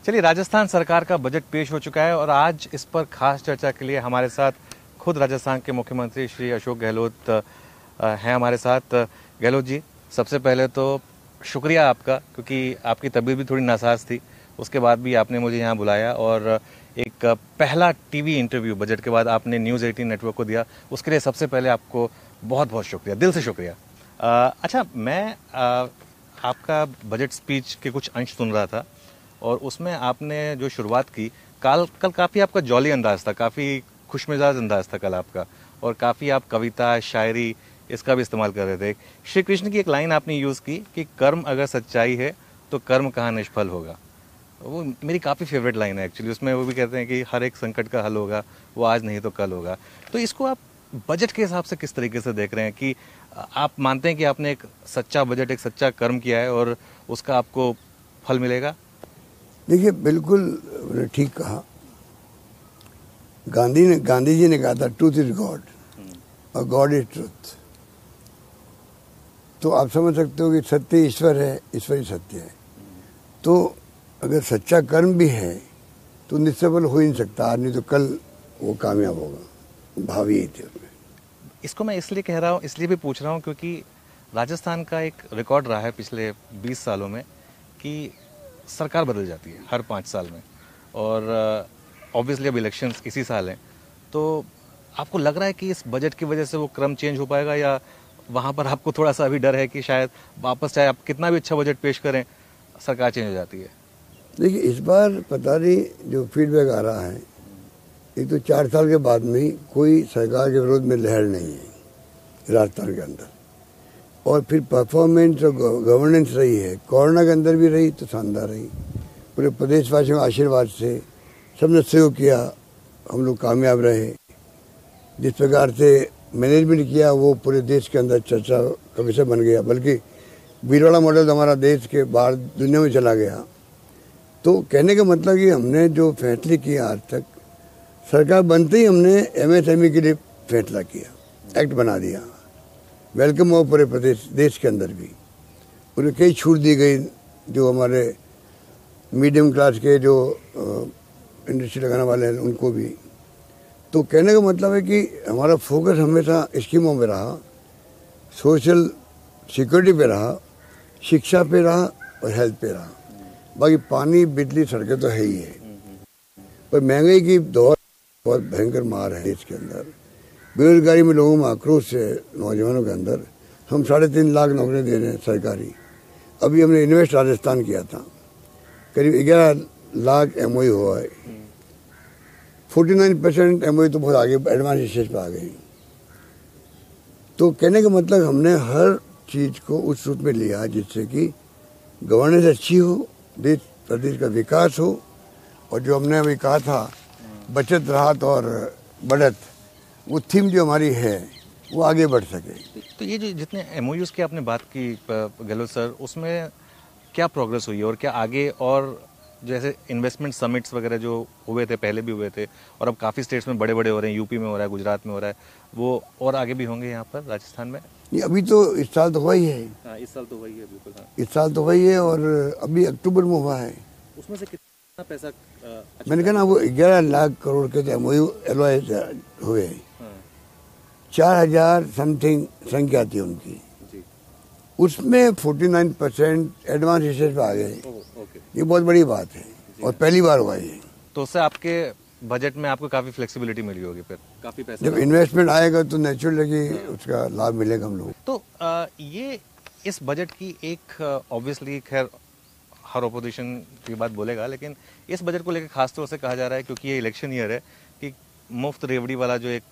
चलिए, राजस्थान सरकार का बजट पेश हो चुका है और आज इस पर खास चर्चा के लिए हमारे साथ खुद राजस्थान के मुख्यमंत्री श्री अशोक गहलोत हैं हमारे साथ। गहलोत जी, सबसे पहले तो शुक्रिया आपका, क्योंकि आपकी तबीयत भी थोड़ी नासाज थी, उसके बाद भी आपने मुझे यहाँ बुलाया और एक पहला टीवी इंटरव्यू बजट के बाद आपने न्यूज़ 18 नेटवर्क को दिया। उसके लिए सबसे पहले आपको बहुत बहुत शुक्रिया, दिल से शुक्रिया। अच्छा, मैं आपका बजट स्पीच के कुछ अंश सुन रहा था और उसमें आपने जो शुरुआत की, कल काफ़ी आपका जॉली अंदाज था, काफ़ी खुशमिजाज अंदाज था कल आपका, और काफ़ी आप कविता शायरी इसका भी इस्तेमाल कर रहे थे। श्री कृष्ण की एक लाइन आपने यूज़ की कि कर्म अगर सच्चाई है तो कर्म कहाँ निष्फल होगा। वो मेरी काफ़ी फेवरेट लाइन है एक्चुअली। उसमें वो भी कहते हैं कि हर एक संकट का हल होगा, वो आज नहीं तो कल होगा। तो इसको आप बजट के हिसाब से किस तरीके से देख रहे हैं कि आप मानते हैं कि आपने एक सच्चा बजट, एक सच्चा कर्म किया है और उसका आपको फल मिलेगा? देखिए, बिल्कुल ठीक कहा। गांधी जी ने कहा था ट्रूथ इज गॉड और गॉड इज ट्रूथ। तो आप समझ सकते हो कि सत्य ईश्वर है, ईश्वर ही सत्य है। तो अगर सच्चा कर्म भी है तो निष्फल हो ही नहीं सकता, आज नहीं तो कल वो कामयाब होगा। भावी ही थे उसमें। इसको मैं इसलिए कह रहा हूँ, इसलिए भी पूछ रहा हूँ क्योंकि राजस्थान का एक रिकॉर्ड रहा है पिछले 20 सालों में कि सरकार बदल जाती है हर 5 साल में, और ऑब्वियसली अब इलेक्शंस इसी साल हैं। तो आपको लग रहा है कि इस बजट की वजह से वो क्रम चेंज हो पाएगा, या वहाँ पर आपको थोड़ा सा अभी डर है कि शायद वापस चाहे आप कितना भी अच्छा बजट पेश करें, सरकार चेंज हो जाती है? देखिए, इस बार पता नहीं जो फीडबैक आ रहा है, एक तो 4 साल के बाद में कोई सरकार के विरोध में लहर नहीं है राजस्थान के अंदर, और फिर परफॉर्मेंस और गवर्नेंस रही है, कोरोना के अंदर भी रही तो शानदार रही। पूरे प्रदेशवासियों के आशीर्वाद से सबने सहयोग किया, हम लोग कामयाब रहे। जिस प्रकार से मैनेजमेंट किया वो पूरे देश के अंदर चर्चा का विषय बन गया, बल्कि भीलवाड़ा मॉडल हमारा देश के बाहर दुनिया में चला गया। तो कहने का मतलब कि हमने जो फैसले किए आज तक, सरकार बनते ही हमने एमएसएमई के लिए फैसला किया, एक्ट बना दिया, वेलकम हो पूरे प्रदेश देश के अंदर भी। उन्हें कई छूट दी गई जो हमारे मीडियम क्लास के जो इंडस्ट्री लगाने वाले हैं उनको भी। तो कहने का मतलब है कि हमारा फोकस हमेशा स्कीमों में रहा, सोशल सिक्योरिटी पे रहा, शिक्षा पे रहा और हेल्थ पे रहा। बाकी पानी, बिजली, सड़कें तो है ही है, पर महंगाई की दौर बहुत भयंकर मार है देश के अंदर। बेरोजगारी में लोगों में आक्रोश है, नौजवानों के अंदर। हम 3.5 लाख नौकरियाँ दे रहे हैं सरकारी। अभी हमने इन्वेस्ट राजस्थान किया था, करीब 11 लाख एमओयू हुआ है। 49% एमओयू तो बहुत आगे एडवांस स्टेज पर आ गई। तो कहने का मतलब हमने हर चीज़ को उस रूप में लिया जिससे कि गवर्नेंस अच्छी हो, देश प्रदेश का विकास हो, और जो हमने अभी कहा था बचत, राहत और बढ़त, वो थीम जो हमारी है वो आगे बढ़ सके। तो ये जो जितने एमओयूज़ की आपने बात की गहलोत सर, उसमें क्या प्रोग्रेस हुई है और क्या आगे, और जैसे इन्वेस्टमेंट समिट्स वगैरह जो हुए थे, पहले भी हुए थे और अब काफ़ी स्टेट्स में बड़े बड़े हो रहे हैं, यूपी में हो रहा है, गुजरात में हो रहा है, वो और आगे भी होंगे यहाँ पर राजस्थान में? ये अभी तो इस साल तो हुआ ही है। हाँ, इस साल तो हुआ ही है, बिल्कुल। हाँ, इस साल तो हुआ ही है, और अभी अक्टूबर में हुआ है। उसमें से कितना पैसा मैंने कहा ना, वो 11 लाख करोड़ के एमओयू एलओआई हुए, 4000 समथिंग संख्या थी उनकी, उसमें 49% एडवांस स्टेज पे आ गए। ये बहुत बड़ी बात है और पहली बार हुआ ये। तो उससे आपके बजट में आपको काफ़ी फ्लेक्सिबिलिटी मिली होगी, फिर काफ़ी पैसा जब इन्वेस्टमेंट आएगा तो नेचुरल है कि उसका लाभ मिलेगा हम लोग। तो ये इस बजट की एक ऑब्वियसली, खैर हर अपोजिशन की बात बोलेगा, लेकिन इस बजट को लेकर खास तौर से कहा जा रहा है क्योंकि ये इलेक्शन ईयर है कि मुफ्त रेवड़ी वाला जो एक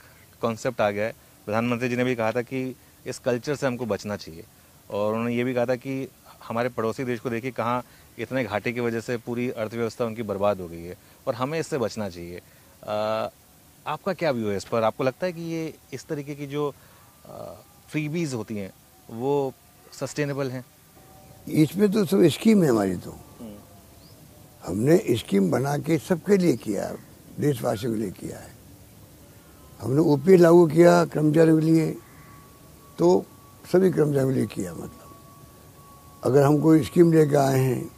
कॉन्सेप्ट आ गया है। प्रधानमंत्री जी ने भी कहा था कि इस कल्चर से हमको बचना चाहिए, और उन्होंने ये भी कहा था कि हमारे पड़ोसी देश को देखिए कहाँ इतने घाटे की वजह से पूरी अर्थव्यवस्था उनकी बर्बाद हो गई है, और हमें इससे बचना चाहिए। आपका क्या व्यू है इस पर? आपको लगता है कि ये इस तरीके की जो फ्रीबीज होती हैं वो सस्टेनेबल हैं? इसमें तो सब स्कीम है हमारी। तो हमने स्कीम बना के सबके लिए किया है, देशवासियों के लिए किया है। हमने ओपीएस लागू किया कर्मचारियों के लिए, तो सभी कर्मचारियों के लिए किया। मतलब अगर हम कोई स्कीम लेकर आए हैं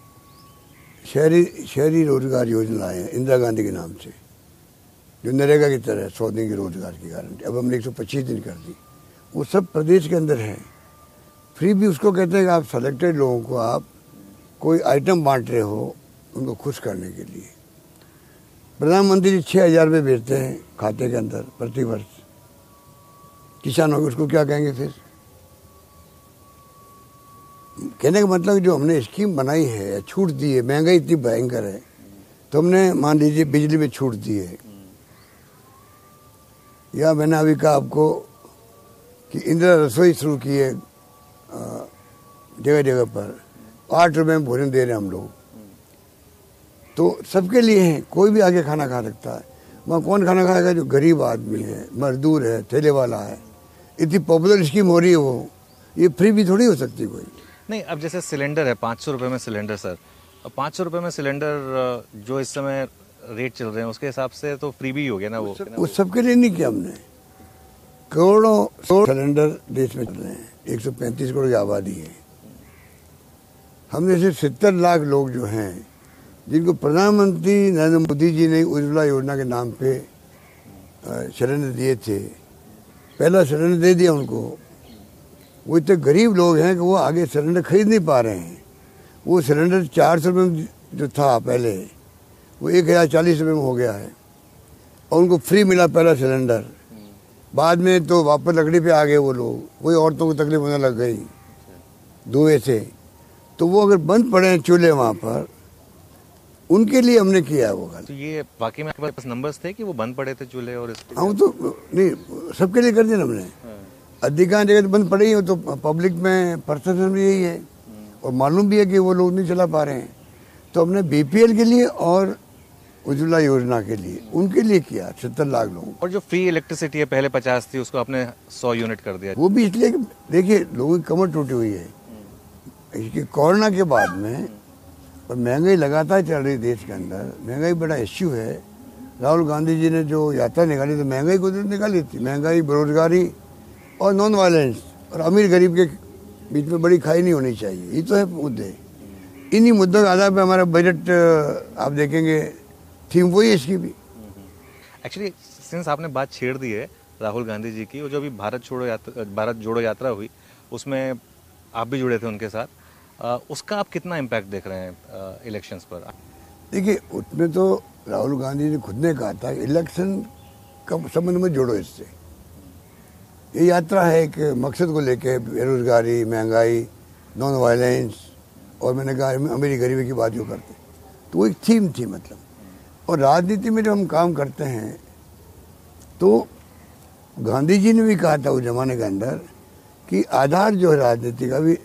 शहरी रोजगार योजना लाए हैं इंदिरा गांधी के नाम से, जो नरेगा की तरह 100 दिन की रोजगार की गारंटी, अब हमने 125 दिन कर दी। वो सब प्रदेश के अंदर है। फ्री भी उसको कहते हैं कि आप सेलेक्टेड लोगों को आप कोई आइटम बांट रहे हो उनको खुश करने के लिए। प्रधानमंत्री जी 6,000 रुपये भेजते हैं खाते के अंदर प्रति वर्ष, किसानों को उसको क्या कहेंगे फिर? कहने का मतलब जो हमने स्कीम बनाई है, छूट दी है, महंगाई इतनी भयंकर है तो हमने मान लीजिए बिजली में छूट दी है, या मैंने अभी कहा आपको कि इंदिरा रसोई शुरू की है जगह जगह पर, 8 रुपये में भोजन दे रहे हैं हम लोग। तो सबके लिए है, कोई भी आगे खाना खा सकता है। वहाँ कौन खाना खाएगा? जो गरीब आदमी है, मजदूर है, ठेले वाला है। इतनी पॉपुलर स्कीम हो रही है वो, ये फ्री भी थोड़ी हो सकती कोई। नहीं, अब जैसे सिलेंडर है 500 रुपये में सिलेंडर सर, 500 रुपये में सिलेंडर जो इस समय रेट चल रहे हैं उसके हिसाब से तो फ्री भी हो गया ना वो। उस सबके लिए नहीं किया हमने। करोड़ों सिलेंडर देश में चल रहे हैं, 135 करोड़ की आबादी है। हमने सिर्फ 70 लाख लोग जो हैं जिनको प्रधानमंत्री नरेंद्र मोदी जी ने उज्ज्वला योजना के नाम पे सिलेंडर दिए थे, पहला सिलेंडर दे दिया उनको। वो इतने गरीब लोग हैं कि वो आगे सिलेंडर खरीद नहीं पा रहे हैं। वो सिलेंडर 400 रुपये में जो था पहले, वो 1,040 रुपये में हो गया है और उनको फ्री मिला पहला सिलेंडर। बाद में तो वापस लकड़ी पे आ गए वो लोग, वही औरतों को तकलीफ होने लग गई धुएं से। तो वो अगर बंद पड़े हैं चूल्हे वहाँ पर, उनके लिए हमने किया है वो गल। तो ये वाकई में आपके पास नंबर्स थे कि वो बंद पड़े थे चूल्हे और इसके? हाँ, तो नहीं, सबके लिए कर दिया हमने। अधिकांश जगह तो बंद पड़े ही हो, तो पब्लिक में परसेप्शन भी यही है और मालूम भी है कि वो लोग नहीं चला पा रहे हैं। तो हमने बीपीएल के लिए और उज्ज्वला योजना के लिए, उनके लिए किया 70 लाख लोगों को। और जो फ्री इलेक्ट्रिसिटी है पहले 50 थी, उसको आपने 100 यूनिट कर दिया। वो भी इसलिए कि देखिए लोगों की कमर टूटी हुई है इसकी कोरोना के बाद में, और महंगाई लगातार चल रही देश के अंदर। महंगाई बड़ा इश्यू है। राहुल गांधी जी ने जो यात्रा निकाली तो महंगाई को तो निकाली थी, महंगाई, बेरोजगारी और नॉन वायलेंस, और अमीर गरीब के बीच में बड़ी खाई नहीं होनी चाहिए। ये तो है मुद्दे। इन्हीं मुद्दों के आधार पर हमारा बजट आप देखेंगे, थीम वही है इसकी भी। एक्चुअली सिंस आपने बात छेड़ दी है राहुल गांधी जी की, वो जो अभी भारत जोड़ो यात्रा हुई उसमें आप भी जुड़े थे उनके साथ, उसका आप कितना इम्पैक्ट देख रहे हैं इलेक्शंस पर? देखिए, उसमें तो राहुल गांधी ने खुद ने कहा था इलेक्शन का संबंध में जोड़ो इससे। ये यात्रा है एक मकसद को लेके, बेरोजगारी, महंगाई, नॉन वायलेंस, और मैंने कहा अमीरी गरीबी की बात जो करते, तो वो एक थीम थी मतलब। और राजनीति में जब हम काम करते हैं तो गांधी जी ने भी कहा था उस जमाने के अंदर कि आधार जो है राजनीति का भी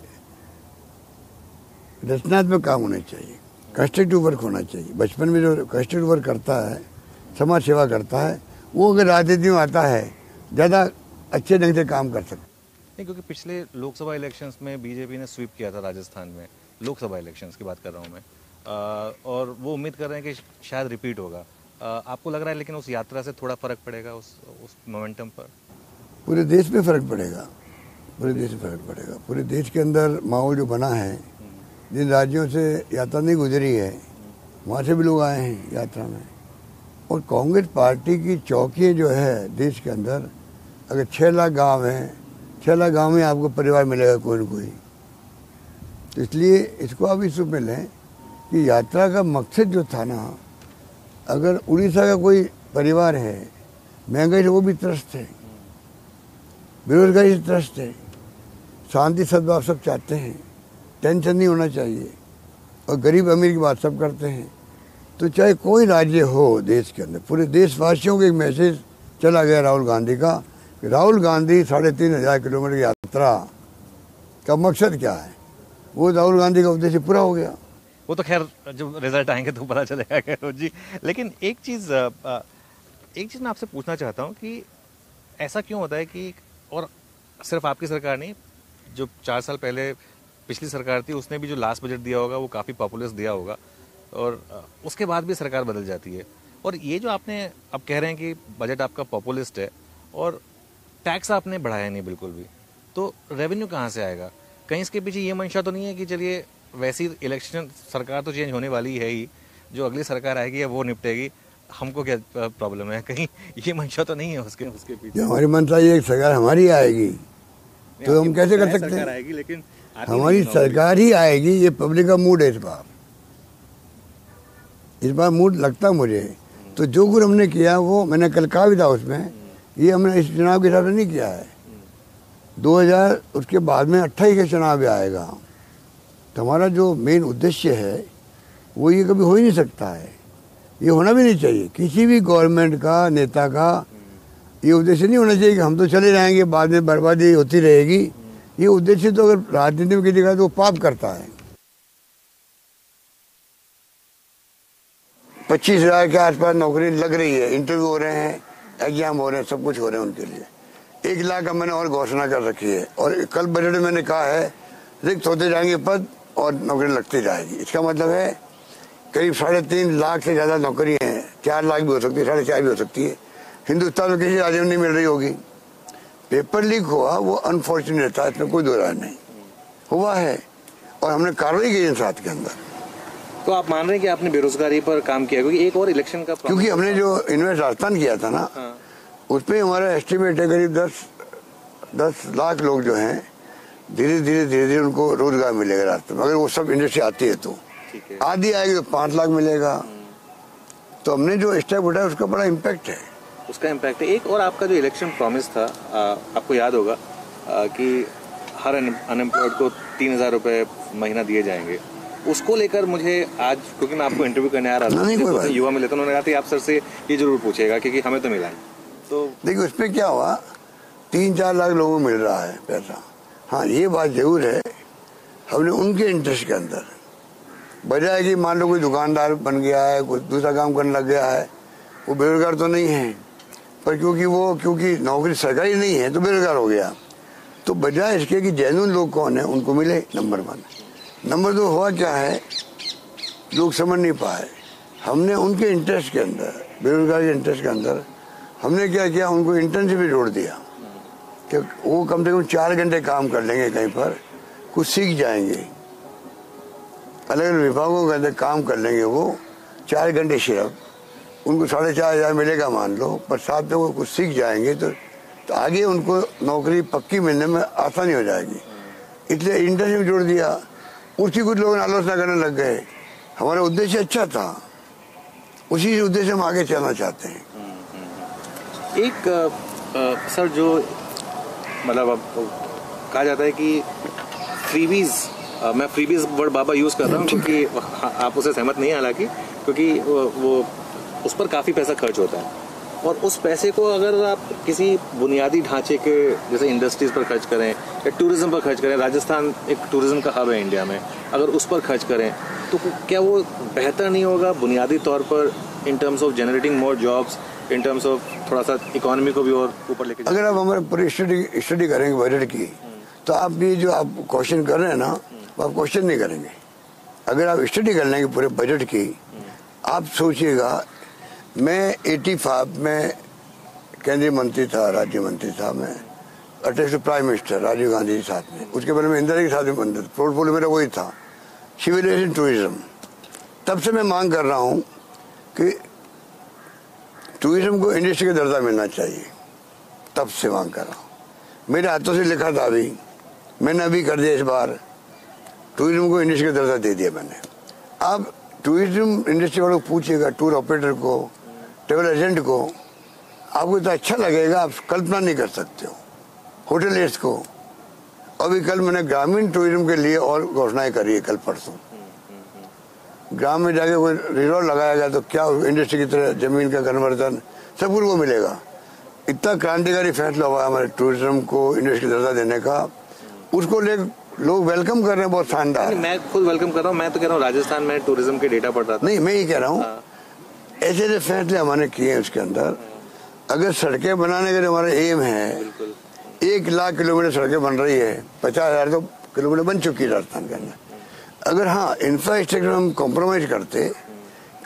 रचनात्मक काम होना चाहिए, कंस्ट्रक्टिव वर्क होना चाहिए। बचपन में जो कंस्ट्रक्टिव वर्क करता है, समाज सेवा करता है, वो अगर राजनीति में आता है ज़्यादा अच्छे ढंग से काम कर सकता है। नहीं, क्योंकि पिछले लोकसभा इलेक्शंस में बीजेपी ने स्वीप किया था राजस्थान में, लोकसभा इलेक्शंस की बात कर रहा हूँ मैं, और वो उम्मीद कर रहे हैं कि शायद रिपीट होगा। आपको लग रहा है लेकिन उस यात्रा से थोड़ा फर्क पड़ेगा उस मोमेंटम पर? पूरे देश में फर्क पड़ेगा, पूरे देश में फर्क पड़ेगा। पूरे देश के अंदर माहौल जो बना है, जिन राज्यों से यात्रा नहीं गुजरी है वहाँ से भी लोग आए हैं यात्रा में। और कांग्रेस पार्टी की चौकियाँ जो है देश के अंदर, अगर 6 लाख गाँव हैं, 6 लाख गाँव में आपको परिवार मिलेगा कोई न कोई। तो इसलिए इसको आप इस रूप में लें कि यात्रा का मकसद जो था ना, अगर उड़ीसा का कोई परिवार है, महंगाई से वो भी त्रस्त है, बेरोजगारी से त्रस्त है, शांति सद्भाव सब चाहते हैं, टेंशन नहीं होना चाहिए, और गरीब अमीर की बात सब करते हैं। तो चाहे कोई राज्य हो देश के अंदर, पूरे देशवासियों को एक मैसेज चला गया राहुल गांधी का कि राहुल गांधी 3,500 किलोमीटर की यात्रा का मकसद क्या है, वो राहुल गांधी का उद्देश्य पूरा हो गया। वो तो खैर जब रिजल्ट आएंगे तो पता चलेगा गहलोत जी। लेकिन एक चीज़ मैं आपसे पूछना चाहता हूँ कि ऐसा क्यों होता है कि, और सिर्फ आपकी सरकार नहीं, जो 4 साल पहले पिछली सरकार थी उसने भी जो लास्ट बजट दिया होगा वो काफ़ी पॉपुलर दिया होगा, और उसके बाद भी सरकार बदल जाती है। और ये जो आपने अब कह रहे हैं कि बजट आपका पॉपुलिस्ट है और टैक्स आपने बढ़ाया नहीं बिल्कुल भी, तो रेवेन्यू कहाँ से आएगा? कहीं इसके पीछे ये मंशा तो नहीं है कि चलिए वैसी इलेक्शन सरकार तो चेंज होने वाली है ही, जो अगली सरकार आएगी वो निपटेगी, हमको क्या प्रॉब्लम है? कहीं ये मंशा तो नहीं है उसके पीछे? हमारी मंशा ये सरकार हमारी आएगी तो हम कैसे कर सकते हैं? आएगी लेकिन हमारी सरकार ही आएगी, ये पब्लिक का मूड है इस बार मूड लगता मुझे। तो जो कुछ हमने किया वो मैंने कल कहा भी था उसमें, ये हमने इस चुनाव के हिसाब से नहीं किया है। 2000 उसके बाद में 28 का चुनाव भी आएगा, तो हमारा जो मेन उद्देश्य है वो ये कभी हो ही नहीं सकता है, ये होना भी नहीं चाहिए। किसी भी गवर्नमेंट का नेता का ये उद्देश्य नहीं होना चाहिए कि हम तो चले जाएंगे बाद में बर्बादी होती रहेगी। ये उद्देश्य तो अगर राजनीति में किसी का तो वो पाप करता है। 25,000 के आसपास नौकरी लग रही है, इंटरव्यू हो रहे हैं, एग्जाम हो रहे हैं, सब कुछ हो रहे हैं उनके लिए। 1 लाख का मैंने और घोषणा कर रखी है, और कल बजट में मैंने कहा है रिक्त होते जाएंगे पद और नौकरी लगती जाएगी। इसका मतलब है करीब 3.5 लाख से ज़्यादा नौकरी हैं, 4 लाख भी हो सकती है, 4.5 भी हो सकती है। हिंदुस्तान में किसी राज्य में नहीं मिल रही होगी। पेपर लीक हुआ वो अनफॉर्चुनेट था, इसमें कोई दो राय नहीं, हुआ है और हमने कार्रवाई की इन 7 के अंदर। तो आप मान रहे हैं कि आपने बेरोजगारी पर काम किया, क्योंकि एक और इलेक्शन का क्योंकि हमने जो इन्वेस्ट राजस्थान किया था ना, उसमें हमारा एस्टिमेट है करीब 10 लाख लोग जो हैं धीरे धीरे उनको रोजगार मिलेगा रास्ते में, अगर वो सब इंडस्ट्री आती है तो। आधी आएगी तो 5 लाख मिलेगा। तो हमने जो स्टेप उठाया उसका बड़ा इम्पैक्ट है, उसका इम्पैक्ट है। एक और आपका जो इलेक्शन प्रॉमिस था, आपको याद होगा कि हर अनएम्प्लॉयड को 3,000 रुपए महीना दिए जाएंगे। उसको लेकर मुझे आज, क्योंकि मैं आपको इंटरव्यू करने आ रहा था, युवा मिले तो उन्होंने कहा था आप सर से ये जरूर पूछेगा क्योंकि हमें तो मिला है। तो देखिए उसमें क्या हुआ, 3-4 लाख लोगों को मिल रहा है पैसा। हाँ ये बात जरूर है, हमने उनके इंटरेस्ट के अंदर बजाय कि मान लो कोई दुकानदार बन गया है, कुछ दूसरा काम करने लग गया है, वो बेरोजगार तो नहीं है, पर क्योंकि नौकरी सरकारी नहीं है तो बेरोजगार हो गया। तो बजाय इसके कि जेन्युइन लोग कौन है उनको मिले, नंबर 1। नंबर 2 हुआ क्या है, लोग समझ नहीं पाए। हमने उनके इंटरेस्ट के अंदर, बेरोजगार के इंटरेस्ट के अंदर हमने क्या किया, उनको इंटर्नशिप भी जोड़ दिया कि वो कम से कम 4 घंटे काम कर लेंगे कहीं पर, कुछ सीख जाएंगे, अलग अलग विभागों के अंदर काम कर लेंगे वो 4 घंटे सिर्फ, उनको 4,500 मिलेगा मान लो, पर साथ में वो कुछ सीख जाएंगे तो आगे उनको नौकरी पक्की मिलने में आसानी हो जाएगी। इसलिए इंटर्नशिप जोड़ दिया। उसकी कुछ लोग आलोचना करने लग गए, हमारा उद्देश्य अच्छा था, उसी उद्देश्य हम आगे चलना चाहते हैं। एक सर जो मतलब अब कहा जाता है कि फ्रीबीज, मैं फ्रीबीज वर्ड बाबा यूज कर रहा हूँ क्योंकि आप उसे सहमत नहीं है, हालांकि क्योंकि वो उस पर काफी पैसा खर्च होता है, और उस पैसे को अगर आप किसी बुनियादी ढांचे के जैसे इंडस्ट्रीज पर खर्च करें या टूरिज्म पर खर्च करें, राजस्थान एक टूरिज्म का हब है इंडिया में, अगर उस पर खर्च करें तो क्या वो बेहतर नहीं होगा बुनियादी तौर पर, in terms of generating more jobs, in terms of थोड़ा सा इकोनॉमी को भी और ऊपर लेके? अगर आप हमारे पूरी स्टडी करेंगे बजट की, तो आप ये जो आप क्वेश्चन कर रहे हैं ना, वो आप क्वेश्चन नहीं करेंगे। अगर आप स्टडी कर लेंगे पूरे बजट की, आप सोचिएगा, मैं 85 में केंद्रीय मंत्री था, राज्य मंत्री था मैं, attach to prime minister Rajiv Gandhi के साथ में, उसके पहले मैं इंदिरा के साथ में मंत्री, पोर्टफोलियो मेरा वही था, सिविलाइजेशन टूरिज्म। तब से मैं मांग कर रहा हूँ कि टूरिज्म को इंडस्ट्री का दर्जा मिलना चाहिए, तब से मांग कर रहा हूँ। मेरे हाथों से लिखा था अभी, मैंने अभी कर दिया, इस बार टूरिज्म को इंडस्ट्री का दर्जा दे दिया मैंने। अब टूरिज्म इंडस्ट्री वालों को पूछिएगा, टूर ऑपरेटर को, ट्रेवल एजेंट को, आपको इतना अच्छा लगेगा, आप कल्पना नहीं कर सकते हो। होटलियर्स को, अभी कल मैंने ग्रामीण टूरिज्म के लिए और घोषणाएं करी है, कल परसों ग्राम में जाके कोई रिजॉर्ट लगाया गया तो क्या इंडस्ट्री की तरह जमीन का कन्वर्जन सब कुछ को मिलेगा। इतना क्रांतिकारी फैसला हुआ हमारे टूरिज्म को इंडस्ट्री का दर्जा देने का, उसको लोग वेलकम कर रहे हैं, बहुत शानदार। मैं खुद वेलकम कर रहा हूँ, मैं तो कह रहा हूँ राजस्थान में टूरिज्म के डेटा पढ़ रहा था। नहीं, मैं ये कह रहा हूँ ऐसे ऐसे फैसले हमने किए हैं उसके अंदर। अगर सड़कें बनाने का जो हमारा एम है, 1 लाख किलोमीटर सड़कें बन रही है, 50,000 तो किलोमीटर बन चुकी है राजस्थान के अंदर। अगर हाँ इंफ्रास्ट्रक्चर हम कॉम्प्रोमाइज करते,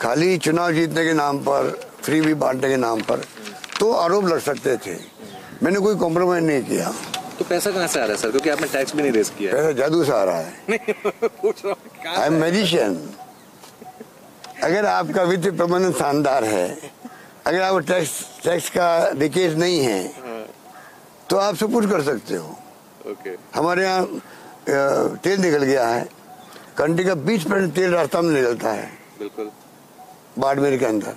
खाली चुनाव जीतने के नाम पर, फ्री भी बांटने के नाम पर, तो आरोप लग सकते थे। मैंने कोई कॉम्प्रोमाइज नहीं किया। तो पैसा कहाँ से आ रहा है सर, क्योंकि आपने टैक्स भी नहीं रेज किया है? पैसा जादू से आ रहा है। नहीं पूछ रहा हूँ, आई एम मैजिशियन। अगर आपका वित्तीय प्रबंधन शानदार है, अगर आपको टैक्स का लीकेज नहीं है, तो आप सब कुछ कर सकते हो। हमारे यहाँ तेल निकल गया है, कंट्री का 20% तेल रास्ता में निकलता है, बिल्कुल बाड़मेर के अंदर,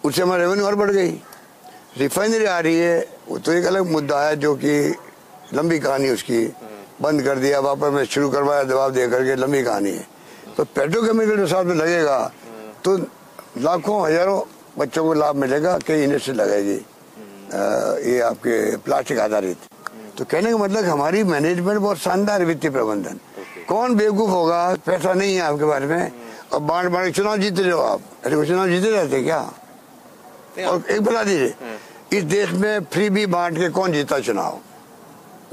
उससे हमारा रेवेन्यू और बढ़ गई। रिफाइनरी आ रही है, वो तो एक अलग मुद्दा है, जो कि लंबी कहानी, उसकी बंद कर दिया, वापस में शुरू करवाया जवाब दे करके, लंबी कहानी है। तो पेट्रोकेमिकल जो साथ में लगेगा तो लाखों हजारों बच्चों को लाभ मिलेगा, कई इंडस्ट्री लगेगी ये आपके प्लास्टिक आधारित। तो कहने का मतलब हमारी मैनेजमेंट बहुत शानदार है, वित्तीय प्रबंधन। कौन बेवकूफ होगा, पैसा नहीं है आपके बारे में और बांट बांट चुनाव जीते रहो आप? अरे चुनाव जीते रहते क्या? और एक बता दीजिए, इस देश में फ्री भी बांट के कौन जीता चुनाव?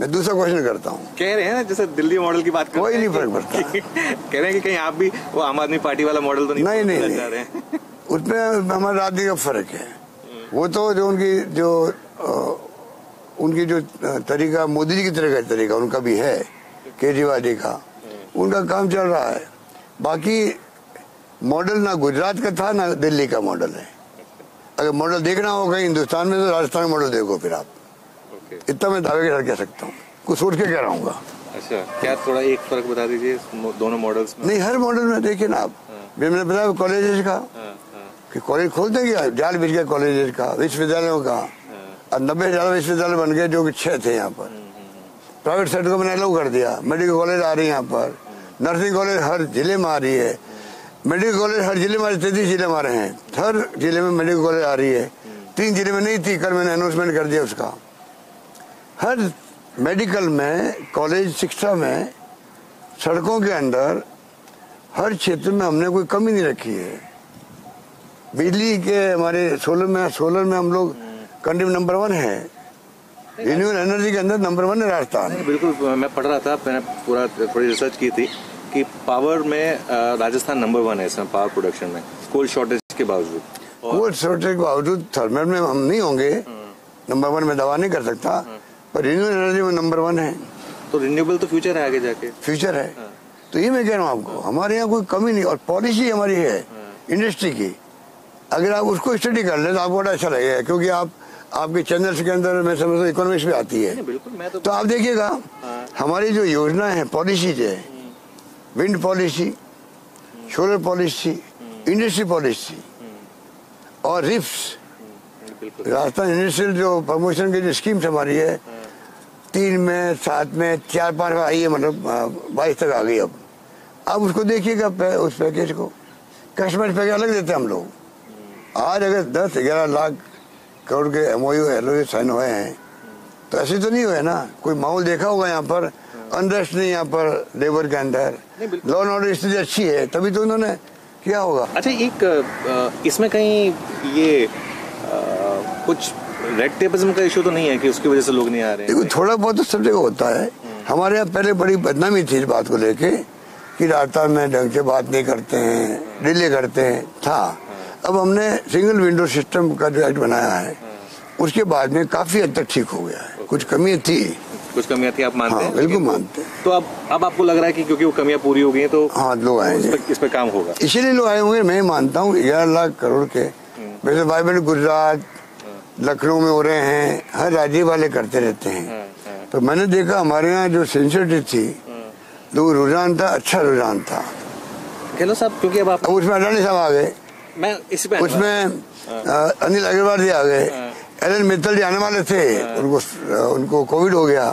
मैं दूसरा क्वेश्चन करता हूँ। कह रहे हैं ना, जैसे दिल्ली मॉडल की बात कोई नहीं फर्क पड़ता। कह रहे हैं कि कहीं आप भी वो आम आदमी पार्टी वाला मॉडल तो नहीं जा रहे हैं? उसमें हमारा राजनीति का फर्क है। वो तो जो उनकी जो तरीका, मोदी जी की तरह का तरीका उनका भी है, केजरीवाल जी का, उनका काम चल रहा है। बाकी मॉडल ना गुजरात का था ना दिल्ली का मॉडल है। अगर मॉडल देखना होगा हिंदुस्तान में तो राजस्थान का मॉडल देखो फिर आप। इतना मैं दावे के साथ कह सकता हूँ, कुछ सोच के कह रहा हूँ। अच्छा, क्या थोड़ा एक फर्क बता दीजिए दोनों मॉडल्स में? नहीं, हर मॉडल में देखिए ना आप, मैंने बताया कॉलेजेस का कि कॉलेज खोलते क्या, जाल बिछ गया कॉलेजेस का, विश्वविद्यालयों का। अब 90,000 विश्वविद्यालय बन गए, जो कि 6 थे यहाँ पर। प्राइवेट सेक्टर को मैंने अलाउ कर दिया। मेडिकल कॉलेज आ रही है यहाँ पर, नर्सिंग कॉलेज हर जिले में आ रही है, मेडिकल कॉलेज हर जिले में 33 जिले में आ रहे हैं, हर जिले में मेडिकल कॉलेज आ रही है। 3 जिले में नहीं थी, कल मैंने अनाउंसमेंट कर दिया उसका। हर मेडिकल में, कॉलेज शिक्षा में, सड़कों के अंदर, हर क्षेत्र में हमने कोई कमी नहीं रखी है। बिजली के हमारे सोलर में हम लोग कंट्री नंबर 1 है। रिन्यूएबल एनर्जी के अंदर नंबर 1 है राजस्थान। बिल्कुल, मैं पढ़ रहा था, मैंने पूरा थोड़ी रिसर्च की थी कि पावर में राजस्थान नंबर 1 है इसमें, पावर प्रोडक्शन में, कोल शॉर्टेज के बावजूद। कोल शॉर्टेज के बावजूद थर्मल में हम नहीं होंगे नंबर 1 में, दवा नहीं कर सकता, पर रिन्यूएबल एनर्जी में नंबर 1 है। तो रिन्यूएबल तो फ्यूचर है, आगे जाके फ्यूचर है। तो ये मैं कह रहा हूँ आपको, हमारे यहाँ कोई कमी नहीं। और पॉलिसी हमारी है इंडस्ट्री की, अगर आप उसको स्टडी कर ले तो आपको बड़ा अच्छा लगेगा, क्योंकि आपके चैनल्स के अंदर मैं समझता इकोनॉमिक्स भी आती है। बिल्कुल, तो आप देखिएगा हमारी जो योजना है, पॉलिसीज है, wind policy, solar policy, industry policy और रिफ्स, राजस्थान इंडस्ट्रियल जो प्रमोशन की जो स्कीम्स हमारी है, 3 में, 7 में, 4-5 में आई है, मतलब 22 तक आ गई। अब उसको देखिएगा उस पैकेज को, कस्टमर पैकेज अलग देते हैं हम लोग। आज अगर 10-11 लाख करोड़ के MOU साइन हुए हैं, तो ऐसे तो नहीं हुए ना। कोई माहौल देखा होगा यहाँ पर, अनरेस्ट नहीं यहाँ पर लेबर के अंदर, लॉ एंड ऑर्डर स्थिति अच्छी है, तभी तो उन्होंने किया होगा। अच्छा, एक इसमें कहीं ये कुछ रेड टेपिज्म का इशू तो नहीं है कि उसकी वजह से लोग नहीं आ रहे हैं? देखो, थोड़ा बहुत तो सब जगह होता है। हमारे यहाँ पहले बड़ी बदनामी थी इस बात को लेके कि राजस्थान में ढंग से बात नहीं करते हैं, डिले करते हैं, था। अब हमने सिंगल विंडो सिस्टम का जो एक्ट बनाया है, उसके बाद में काफी हद तक ठीक हो गया है। कुछ कमियां थी, आप मानते हैं? बिल्कुल मानते हैं। तो अब आपको लग रहा है कि क्योंकि वो कमियां पूरी हो गई हैं, तो हाँ, लोग आएंगे, इस पे काम होगा, इसीलिए लोग आए होंगे। मैं मानता हूँ 11 लाख करोड़ के, वैसे भाई गुजरात, लखनऊ में हो रहे हैं, हर राज्य वाले करते रहते हैं। तो मैंने देखा हमारे यहाँ जो सेंसिटिव थी, तो रुझान था, अच्छा रुझान था। गहलोत साहब, क्योंकि अब आप उसमें अडानी साहब आ गए, उसमें अनिल अग्रवाल जी आ गए, एलन मित्तल जी आने वाले थे, उनको कोविड हो गया,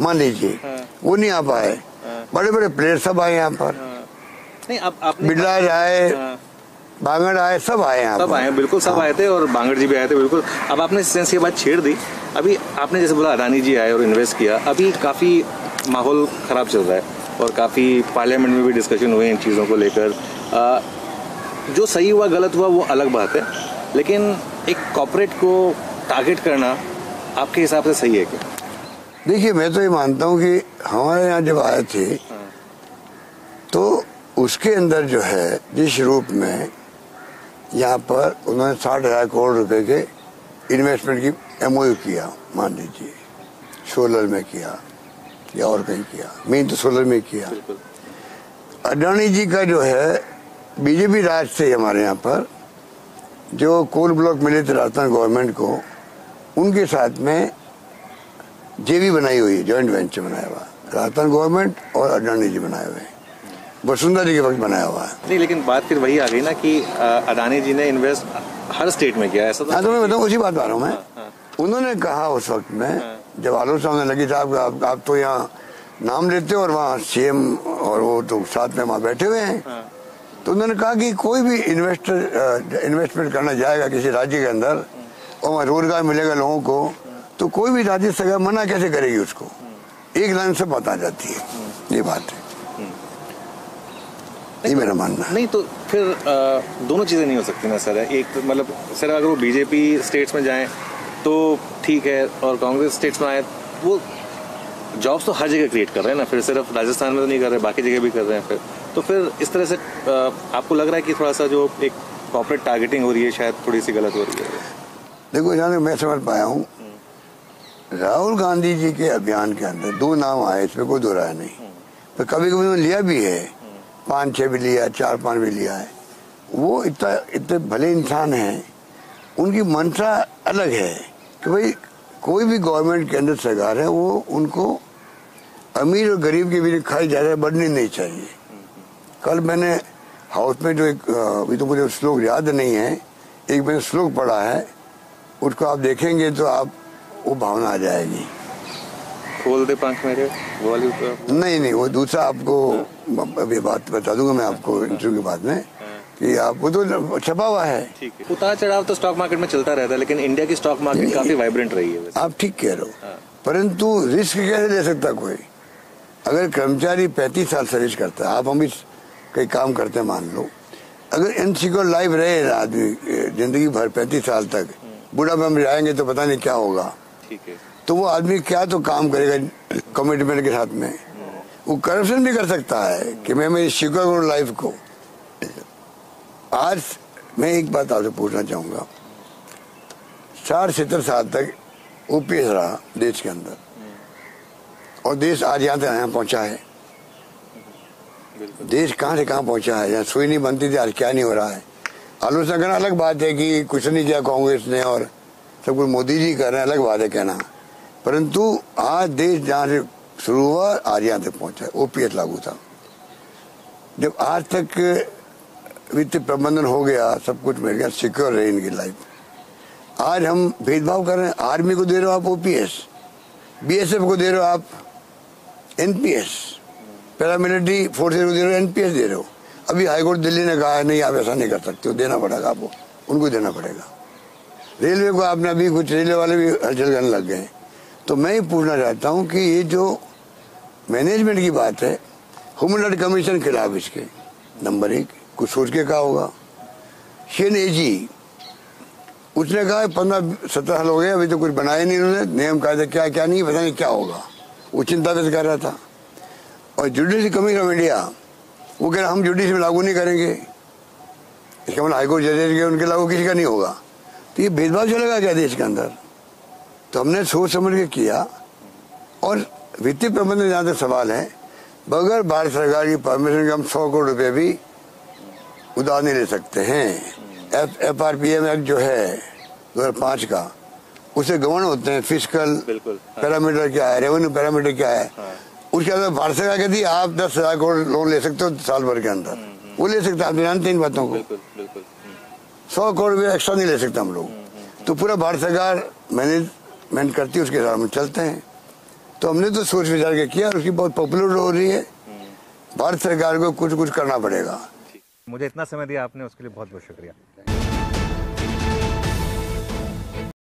मान लीजिए, वो नहीं आ पाए। बड़े बड़े प्लेयर सब आए यहाँ पर, बिरला आए, बांगड़ आए, सब आए यहाँ, सब आए, बिल्कुल सब आए थे, और बांगड़ जी भी आए थे, बिल्कुल। अब आपने सेंस की बात छेड़ दी। अभी आपने जैसे बोला अडानी जी आए और इन्वेस्ट किया, अभी काफी माहौल खराब चल रहा है और काफी पार्लियामेंट में भी डिस्कशन हुए इन चीजों को लेकर। जो सही हुआ गलत हुआ वो अलग बात है, लेकिन एक कॉर्पोरेट को टारगेट करना आपके हिसाब से सही है क्या? देखिए, मैं तो ये मानता हूँ कि हमारे यहाँ जब आए थे तो उसके अंदर जो है, जिस रूप में यहाँ पर उन्होंने 60,000 करोड़ रुपए के इन्वेस्टमेंट की MOU किया, मान लीजिए, सोलर में किया या और कहीं किया, मेन तो सोलर में किया। अडानी जी का जो है बीजेपी राज से हमारे यहाँ पर जो कोल ब्लॉक मिले थे राजस्थान गवर्नमेंट को, उनके साथ में जेवी बनाई हुई है, जॉइंट वेंचर बनाया हुआ, राजस्थान गवर्नमेंट और अडानी जी बनाए हुए हैं, वसुंधरा जी के वक्त बनाया हुआ है। नहीं, लेकिन बात फिर वही आ गई ना कि अडानी जी ने इन्वेस्ट हर स्टेट में किया, ऐसा तो मैं बताऊँ, उसी बात आ रहा हूँ मैं। उन्होंने कहा उस वक्त में जब आलोचना होने लगी साहब आप तो यहाँ नाम लेते हो और वहाँ सीएम और वो तो साथ में वहाँ बैठे हुए हैं, तो उन्होंने कहा कि कोई भी इन्वेस्टमेंट करना जाएगा किसी राज्य के अंदर और वहाँ रोजगार मिलेगा लोगों को, तो कोई भी राज्य सरकार मना कैसे करेगी उसको, एक लाइन से बात आ जाती है। ये बात है, ये मेरा मानना है। नहीं तो फिर दोनों चीजें नहीं हो सकती ना सर। एक मतलब सर अगर वो बीजेपी स्टेट्स में जाएं तो ठीक है, और कांग्रेस स्टेट्स में आए वो जॉब्स तो हर जगह क्रिएट कर रहे हैं ना, फिर सिर्फ राजस्थान में तो नहीं कर रहे, बाकी जगह भी कर रहे हैं। तो फिर इस तरह से आपको लग रहा है कि थोड़ा सा जो एक कॉर्पोरेट टारगेटिंग हो रही है शायद थोड़ी सी गलत हो रही है। देखो जहाँ तक मैं समझ पाया हूँ, राहुल गांधी जी के अभियान के अंदर दो नाम आए, इसमें कोई दो राय नहीं, पर कभी कभी उन्होंने लिया भी है, 5-6 भी लिया, 4-5 भी लिया है। वो इतने भले इंसान हैं, उनकी मंशा अलग है कि भाई कोई भी गवर्नमेंट के अंदर सरकार है वो उनको अमीर और गरीब के बीच खाई ज़्यादा बढ़नी नहीं चाहिए। कल मैंने हाउस में जो एक अभी तो मुझे श्लोक याद नहीं है, एक मैंने श्लोक पढ़ा है, उसको आप देखेंगे तो आप वो भावना आ जाएगी। खोल दे पंख मेरे वो वाली नहीं, वो दूसरा आपको अभी बात बता दूंगा मैं आपको इंटरव्यू के बाद में कि आप वो तो छपा हुआ है। ठीक है, उतार चढ़ाव तो स्टॉक मार्केट में चलता रहता है, लेकिन इंडिया की स्टॉक मार्केट काफी वाइब्रेंट रही है। आप ठीक कह रहे हो, परंतु रिस्क कैसे ले सकता कोई? अगर कर्मचारी 35 साल सर्विस करता है, आप हम कई काम करते हैं, मान लो अगर इनसिक्योर लाइफ रहे आदमी जिंदगी भर 35 साल तक, बुढ़ापे हम जाएंगे तो पता नहीं क्या होगा। ठीक है, तो वो आदमी क्या तो काम करेगा कमिटमेंट के साथ में, वो करप्शन भी कर सकता है कि मैं मेरी सिक्योर करूँ लाइफ को। आज मैं एक बात आपसे पूछना चाहूंगा, 60-70 साल तक ओपीएस रहा देश के अंदर, और देश आज यहाँ पहुंचा है। देश कहाँ से कहाँ पहुंचा है, यहाँ सुई नहीं बनती थी, आज क्या नहीं हो रहा है। आलोचना करना अलग बात है कि कुछ नहीं किया कांग्रेस ने और सब कुछ मोदी जी कर रहे हैं, अलग बात है कहना, परंतु आज देश जहाँ से शुरू हुआ आज यहाँ तक पहुंचा है। ओपीएस लागू था, जब आज तक वित्तीय प्रबंधन हो गया, सब कुछ मिल गया, सिक्योर रही इनकी लाइफ। आज हम भेदभाव कर रहे हैं, आर्मी को दे रहे हो आप ओपीएस, बीएसएफ को दे रहे हो आप एनपीएस, पैरामिलिट्री फोर्सेज को दे रहे हो एनपीएस दे रहे हो। अभी हाईकोर्ट दिल्ली ने कहा है नहीं आप ऐसा नहीं कर सकते हो, देना पड़ेगा आपको, उनको देना पड़ेगा। रेलवे को आपने अभी कुछ रेलवे वाले भी हलचल करने लग गए। तो मैं ये पूछना चाहता हूँ कि ये जो मैनेजमेंट की बात है, ह्यूमन राइट कमीशन खिलाफ इसके नंबर 1 कुछ सोच के कहा होगा। शेन एजी उसने कहा 15-17 साल हो गए अभी तो कुछ बनाया नहीं उन्होंने, नियम कायदे क्या क्या नहीं पता नहीं क्या होगा, वो चिंता व्यक्त कर रहा था। और जुडिशरी कमीशन ऑफ इंडिया वो कह रहा हम जुडिशरी में लागू नहीं करेंगे, इसका मतलब हाईकोर्ट जजेस के उनके लागू किसी का नहीं होगा। तो ये भेदभाव चलेगा क्या देश के अंदर? तो हमने सोच समझ के किया। और वित्तीय प्रबंधन जहाँ तक सवाल है, बगैर भारत सरकार की परमिशन के हम 100 करोड़ रुपए भी उधार नहीं ले सकते हैं। FRPM एक्ट जो है 2005 का, उसे गवर्न होते हैं फिस्कल पैरामीटर क्या है, रेवेन्यू पैरामीटर क्या है। उसके अंदर भारत सरकार कहती है आप 10,000 करोड़ लोन ले सकते हो साल भर के अंदर, वो ले सकते हैं। आप जानते हैं इन बातों को, 100 करोड़ रुपये एक्स्ट्रा नहीं ले सकते हम लोग। तो पूरा भारत सरकार मैनेजमेंट करती है, उसके हिसाब में चलते हैं। तो हमने तो सोच विचार के किया और उसकी बहुत पॉपुलर हो रही है। भारत सरकार को कुछ करना पड़ेगा। मुझे इतना समय दिया आपने, उसके लिए बहुत बहुत शुक्रिया।